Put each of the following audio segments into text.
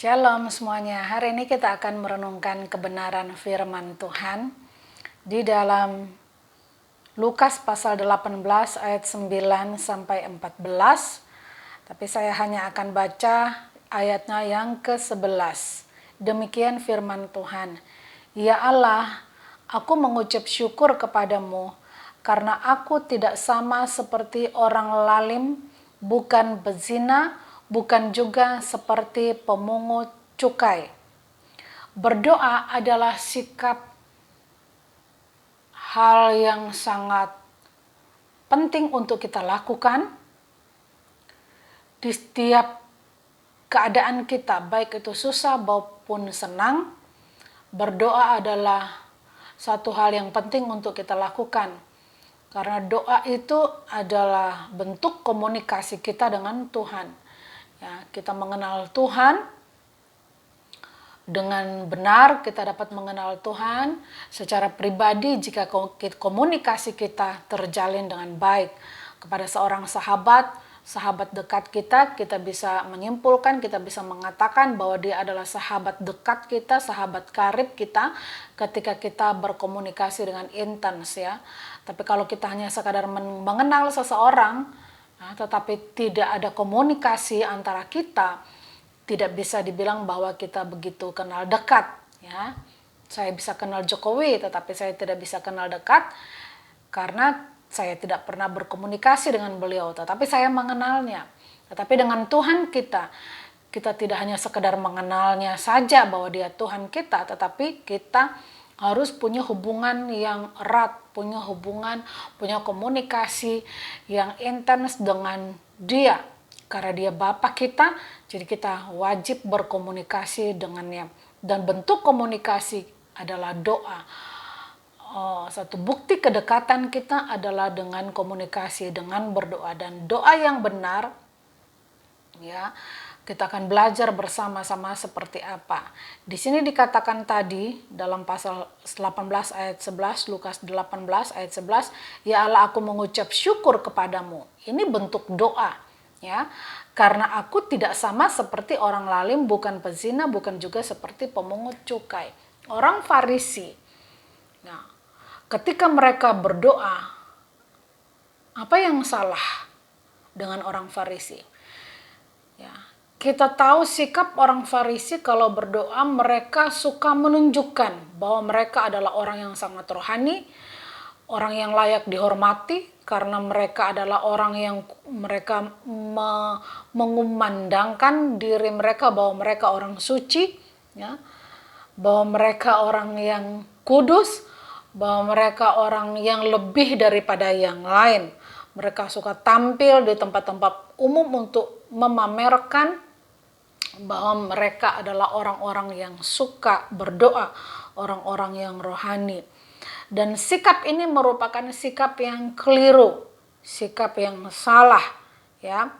Shalom semuanya, hari ini kita akan merenungkan kebenaran firman Tuhan di dalam Lukas pasal 18 ayat 9 sampai 14. Tapi saya hanya akan baca ayatnya yang ke-11. Demikian firman Tuhan. Ya Allah, aku mengucap syukur kepadamu karena aku tidak sama seperti orang lalim, bukan bezina, bukan juga seperti pemungut cukai. Berdoa adalah sikap hal yang sangat penting untuk kita lakukan di setiap keadaan kita, baik itu susah maupun senang. Berdoa adalah satu hal yang penting untuk kita lakukan. Karena doa itu adalah bentuk komunikasi kita dengan Tuhan. Ya, kita mengenal Tuhan dengan benar, kita dapat mengenal Tuhan secara pribadi jika komunikasi kita terjalin dengan baik. Kepada seorang sahabat dekat kita, kita bisa menyimpulkan, kita bisa mengatakan bahwa dia adalah sahabat dekat kita, sahabat karib kita ketika kita berkomunikasi dengan intens ya. Tapi kalau kita hanya sekadar mengenal seseorang, tetapi tidak ada komunikasi antara kita, tidak bisa dibilang bahwa kita begitu kenal dekat ya. Saya bisa kenal Jokowi tetapi saya tidak bisa kenal dekat karena saya tidak pernah berkomunikasi dengan beliau, tetapi saya mengenalnya. Tetapi dengan Tuhan kita tidak hanya sekedar mengenalnya saja bahwa dia Tuhan kita, tetapi kita harus punya hubungan yang erat, punya komunikasi yang intens dengan dia. Karena dia Bapa kita, jadi kita wajib berkomunikasi dengannya. Dan bentuk komunikasi adalah doa. Satu bukti kedekatan kita adalah dengan komunikasi, dengan berdoa. Dan doa yang benar, ya, kita akan belajar bersama-sama seperti apa. Di sini dikatakan tadi dalam pasal 18 ayat 11, Lukas 18 ayat 11, ya Allah, aku mengucap syukur kepadamu. Ini bentuk doa, ya. Karena aku tidak sama seperti orang lalim, bukan pezina, bukan juga seperti pemungut cukai. Orang Farisi, nah, ketika mereka berdoa, apa yang salah dengan orang Farisi? Ya, kita tahu sikap orang Farisi kalau berdoa, mereka suka menunjukkan bahwa mereka adalah orang yang sangat rohani, orang yang layak dihormati, karena mereka adalah orang yang mereka mengumandangkan diri mereka bahwa mereka orang suci, ya, bahwa mereka orang yang kudus, bahwa mereka orang yang lebih daripada yang lain. Mereka suka tampil di tempat-tempat umum untuk memamerkan bahwa mereka adalah orang-orang yang suka berdoa, orang-orang yang rohani. Dan sikap ini merupakan sikap yang keliru, sikap yang salah, ya.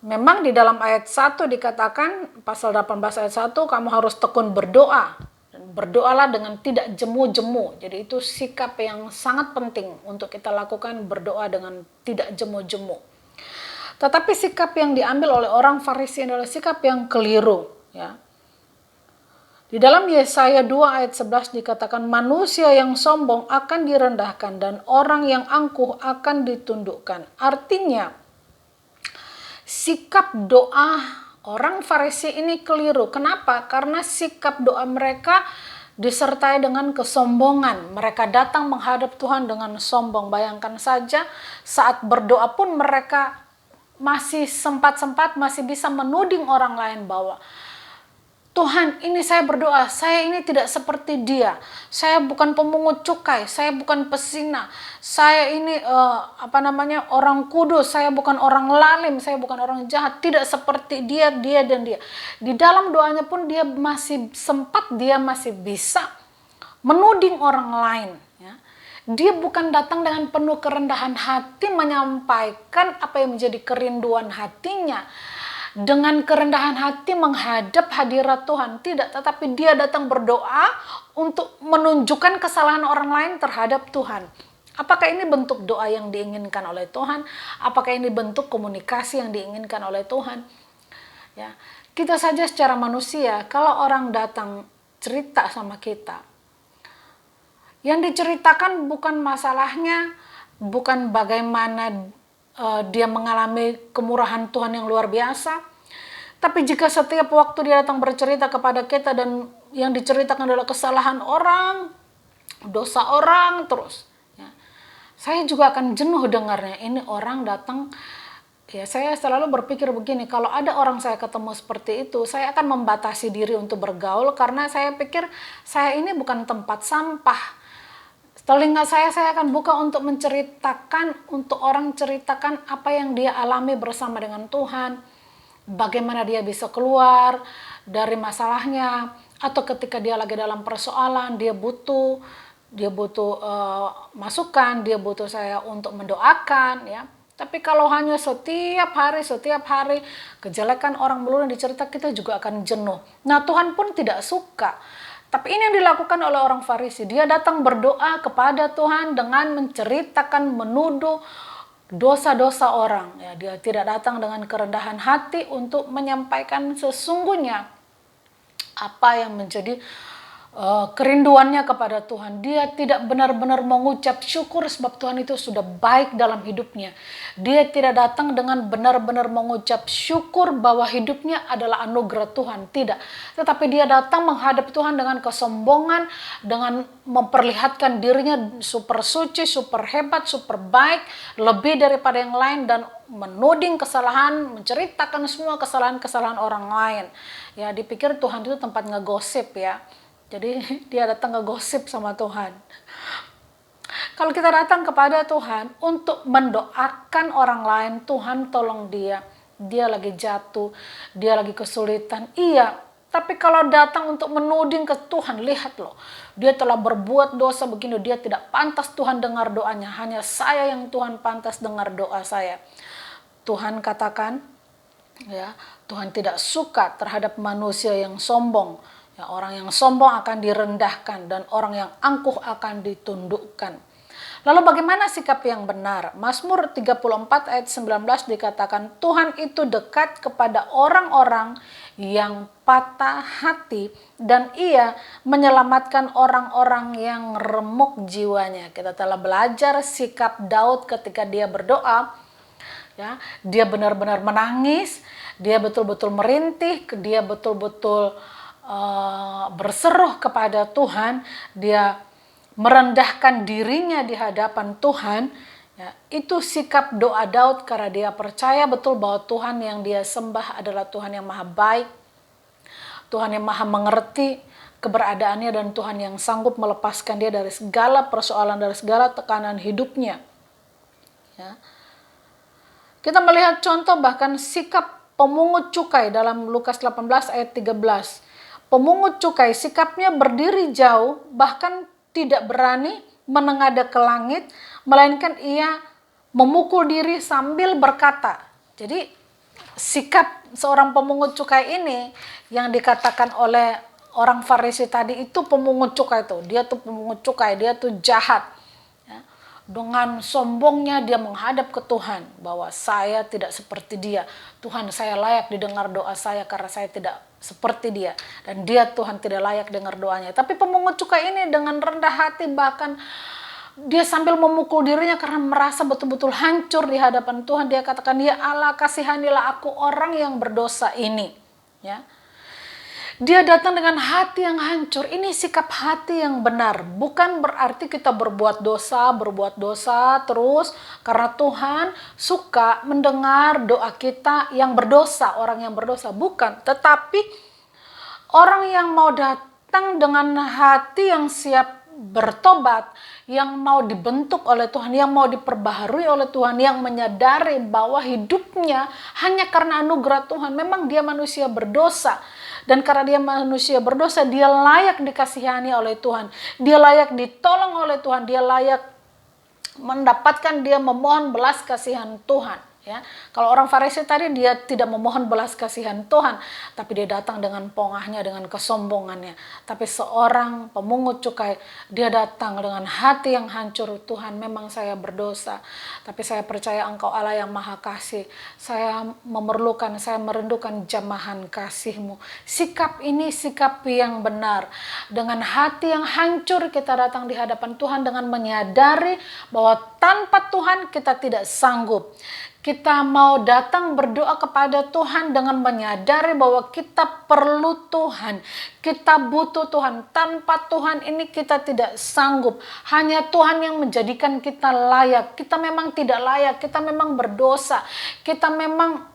Memang di dalam ayat 1 dikatakan, pasal 18 ayat 1, kamu harus tekun berdoa. Berdoalah dengan tidak jemu-jemu. Jadi itu sikap yang sangat penting untuk kita lakukan, berdoa dengan tidak jemu-jemu. Tetapi sikap yang diambil oleh orang Farisi adalah sikap yang keliru, ya. Di dalam Yesaya 2 ayat 11 dikatakan, manusia yang sombong akan direndahkan dan orang yang angkuh akan ditundukkan. Artinya, sikap doa orang Farisi ini keliru. Kenapa? Karena sikap doa mereka disertai dengan kesombongan. Mereka datang menghadap Tuhan dengan sombong. Bayangkan saja, saat berdoa pun mereka masih sempat-sempat masih bisa menuding orang lain bahwa Tuhan, ini saya berdoa, saya ini tidak seperti dia. Saya bukan pemungut cukai, saya bukan pesina. Saya ini orang kudus, saya bukan orang lalim, saya bukan orang jahat, tidak seperti dia dan dia. Di dalam doanya pun dia masih bisa menuding orang lain, ya. Dia bukan datang dengan penuh kerendahan hati menyampaikan apa yang menjadi kerinduan hatinya. Dengan kerendahan hati menghadap hadirat Tuhan. Tidak, tetapi dia datang berdoa untuk menunjukkan kesalahan orang lain terhadap Tuhan. Apakah ini bentuk doa yang diinginkan oleh Tuhan? Apakah ini bentuk komunikasi yang diinginkan oleh Tuhan? Ya, kita saja secara manusia, kalau orang datang cerita sama kita, yang diceritakan bukan masalahnya, bukan bagaimana dia mengalami kemurahan Tuhan yang luar biasa, tapi jika setiap waktu dia datang bercerita kepada kita dan yang diceritakan adalah kesalahan orang, dosa orang terus, ya, saya juga akan jenuh dengarnya. Ini orang datang, ya saya selalu berpikir begini, kalau ada orang saya ketemu seperti itu, saya akan membatasi diri untuk bergaul karena saya pikir saya ini bukan tempat sampah. Telinga saya akan buka untuk menceritakan, untuk orang ceritakan apa yang dia alami bersama dengan Tuhan, bagaimana dia bisa keluar dari masalahnya, atau ketika dia lagi dalam persoalan, dia butuh masukan, dia butuh saya untuk mendoakan, ya. Tapi kalau hanya setiap hari kejelekan orang melulu yang dicerita, kita juga akan jenuh. Nah, Tuhan pun tidak suka. Tapi ini yang dilakukan oleh orang Farisi. Dia datang berdoa kepada Tuhan dengan menceritakan, menuduh dosa-dosa orang. Ya, dia tidak datang dengan kerendahan hati untuk menyampaikan sesungguhnya apa yang menjadi kerinduannya kepada Tuhan. Dia tidak benar-benar mengucap syukur sebab Tuhan itu sudah baik dalam hidupnya. Dia tidak datang dengan benar-benar mengucap syukur bahwa hidupnya adalah anugerah Tuhan. Tidak. Tetapi dia datang menghadap Tuhan dengan kesombongan, dengan memperlihatkan dirinya super suci, super hebat, super baik, lebih daripada yang lain, dan menuding kesalahan, menceritakan semua kesalahan-kesalahan orang lain. Ya, dipikir Tuhan itu tempat ngegosip, ya. Jadi dia datang ngegosip sama Tuhan. Kalau kita datang kepada Tuhan untuk mendoakan orang lain, Tuhan tolong dia lagi jatuh, dia lagi kesulitan, iya. Tapi kalau datang untuk menuding ke Tuhan, lihat loh, dia telah berbuat dosa begini, dia tidak pantas Tuhan dengar doanya, hanya saya yang Tuhan pantas dengar doa saya. Tuhan katakan, ya, Tuhan tidak suka terhadap manusia yang sombong. Ya, orang yang sombong akan direndahkan dan orang yang angkuh akan ditundukkan. Lalu bagaimana sikap yang benar? Mazmur 34 ayat 19 dikatakan, Tuhan itu dekat kepada orang-orang yang patah hati dan ia menyelamatkan orang-orang yang remuk jiwanya. Kita telah belajar sikap Daud ketika dia berdoa. Ya, dia benar-benar menangis, dia betul-betul merintih, dia betul-betul berseru kepada Tuhan, dia merendahkan dirinya di hadapan Tuhan. Ya, itu sikap doa Daud karena dia percaya betul bahwa Tuhan yang dia sembah adalah Tuhan yang maha baik, Tuhan yang maha mengerti keberadaannya, dan Tuhan yang sanggup melepaskan dia dari segala persoalan, dari segala tekanan hidupnya. Ya. Kita melihat contoh bahkan sikap pemungut cukai dalam Lukas 18 ayat 13. Pemungut cukai sikapnya berdiri jauh, bahkan tidak berani menengadah ke langit, melainkan ia memukul diri sambil berkata. Jadi sikap seorang pemungut cukai ini yang dikatakan oleh orang Farisi tadi itu pemungut cukai itu. Dia tuh pemungut cukai, dia tuh jahat. Dengan sombongnya dia menghadap ke Tuhan bahwa saya tidak seperti dia. Tuhan, saya layak didengar doa saya karena saya tidak seperti dia. Dan dia, Tuhan, tidak layak dengar doanya. Tapi pemungut cukai ini dengan rendah hati, bahkan dia sambil memukul dirinya karena merasa betul-betul hancur di hadapan Tuhan. Dia katakan, ya Allah, kasihanilah aku orang yang berdosa ini. Ya. Dia datang dengan hati yang hancur. Ini sikap hati yang benar. Bukan berarti kita berbuat dosa terus. Karena Tuhan suka mendengar doa kita yang berdosa, orang yang berdosa. Bukan. Tetapi orang yang mau datang dengan hati yang siap bertobat, yang mau dibentuk oleh Tuhan, yang mau diperbaharui oleh Tuhan, yang menyadari bahwa hidupnya hanya karena anugerah Tuhan. Memang dia manusia berdosa. Dan karena dia manusia berdosa, dia layak dikasihani oleh Tuhan. Dia layak ditolong oleh Tuhan. Dia layak mendapatkan, dia memohon belas kasihan Tuhan. Ya, kalau orang Farisi tadi dia tidak memohon belas kasihan Tuhan, tapi dia datang dengan pongahnya, dengan kesombongannya. Tapi seorang pemungut cukai, dia datang dengan hati yang hancur. Tuhan, memang saya berdosa, tapi saya percaya Engkau Allah yang Maha Kasih. Saya memerlukan, saya merindukan jamahan kasih-Mu. Sikap ini sikap yang benar. Dengan hati yang hancur kita datang di hadapan Tuhan dengan menyadari bahwa tanpa Tuhan kita tidak sanggup. Kita mau datang berdoa kepada Tuhan dengan menyadari bahwa kita perlu Tuhan. Kita butuh Tuhan. Tanpa Tuhan ini kita tidak sanggup. Hanya Tuhan yang menjadikan kita layak. Kita memang tidak layak. Kita memang berdosa. Kita memang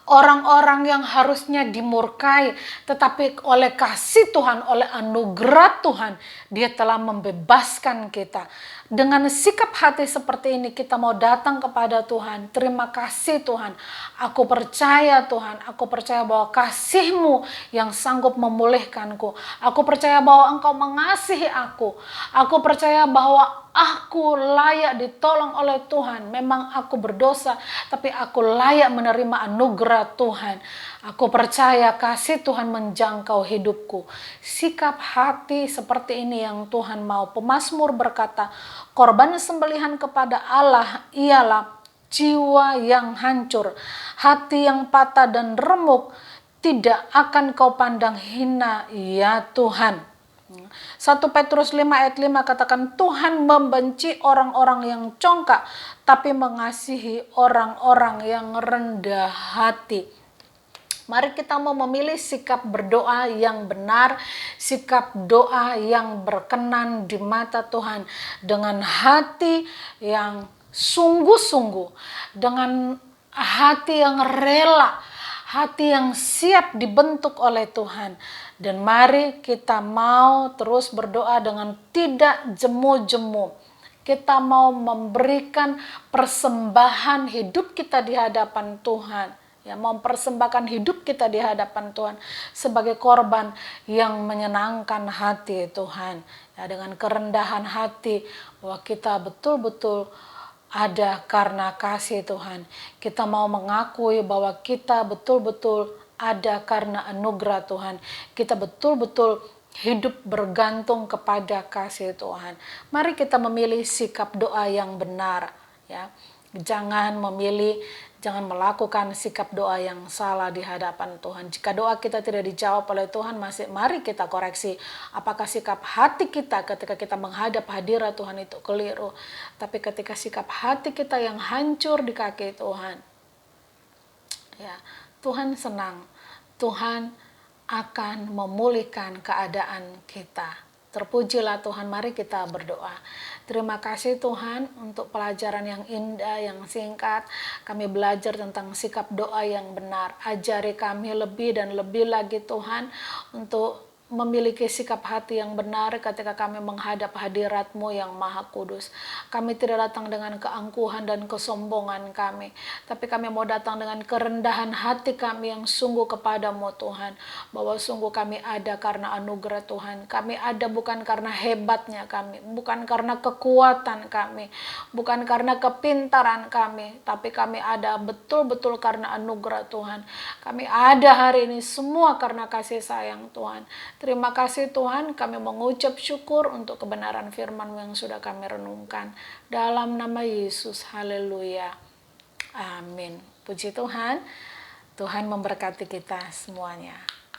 orang-orang yang harusnya dimurkai, tetapi oleh kasih Tuhan, oleh anugerah Tuhan, Dia telah membebaskan kita. Dengan sikap hati seperti ini kita mau datang kepada Tuhan. Terima kasih Tuhan. Aku percaya Tuhan, aku percaya bahwa kasih-Mu yang sanggup memulihkanku. Aku percaya bahwa Engkau mengasihi aku. Aku percaya bahwa aku layak ditolong oleh Tuhan. Memang aku berdosa, tapi aku layak menerima anugerah Tuhan. Aku percaya kasih Tuhan menjangkau hidupku. Sikap hati seperti ini yang Tuhan mau. Pemazmur berkata, korban sembelihan kepada Allah ialah jiwa yang hancur, hati yang patah dan remuk, tidak akan kau pandang hina ya Tuhan. 1 Petrus 5 ayat 5 katakan, Tuhan membenci orang-orang yang congkak, tapi mengasihi orang-orang yang rendah hati. Mari kita mau memilih sikap berdoa yang benar, sikap doa yang berkenan di mata Tuhan, dengan hati yang sungguh-sungguh, dengan hati yang rela, hati yang siap dibentuk oleh Tuhan. Dan mari kita mau terus berdoa dengan tidak jemu-jemu. Kita mau memberikan persembahan hidup kita di hadapan Tuhan. Ya, mempersembahkan hidup kita di hadapan Tuhan sebagai korban yang menyenangkan hati Tuhan. Ya, dengan kerendahan hati bahwa kita betul-betul ada karena kasih Tuhan. Kita mau mengakui bahwa kita betul-betul ada karena anugerah Tuhan. Kita betul-betul hidup bergantung kepada kasih Tuhan. Mari kita memilih sikap doa yang benar, ya. Jangan melakukan sikap doa yang salah di hadapan Tuhan. Jika doa kita tidak dijawab oleh Tuhan, mari kita koreksi. Apakah sikap hati kita ketika kita menghadap hadirat Tuhan itu keliru. Tapi ketika sikap hati kita yang hancur di kaki Tuhan, ya, Tuhan senang. Tuhan akan memulihkan keadaan kita. Terpujilah Tuhan, mari kita berdoa. Terima kasih Tuhan untuk pelajaran yang indah, yang singkat. Kami belajar tentang sikap doa yang benar. Ajari kami lebih dan lebih lagi Tuhan untuk memiliki sikap hati yang benar ketika kami menghadap hadirat-Mu yang Maha Kudus. Kami tidak datang dengan keangkuhan dan kesombongan kami, tapi kami mau datang dengan kerendahan hati kami yang sungguh kepada-Mu Tuhan, bahwa sungguh kami ada karena anugerah Tuhan. Kami ada bukan karena hebatnya kami, bukan karena kekuatan kami, bukan karena kepintaran kami, tapi kami ada betul-betul karena anugerah Tuhan. Kami ada hari ini semua karena kasih sayang Tuhan. Terima kasih Tuhan, kami mengucap syukur untuk kebenaran firman-Mu yang sudah kami renungkan. Dalam nama Yesus, haleluya. Amin. Puji Tuhan, Tuhan memberkati kita semuanya.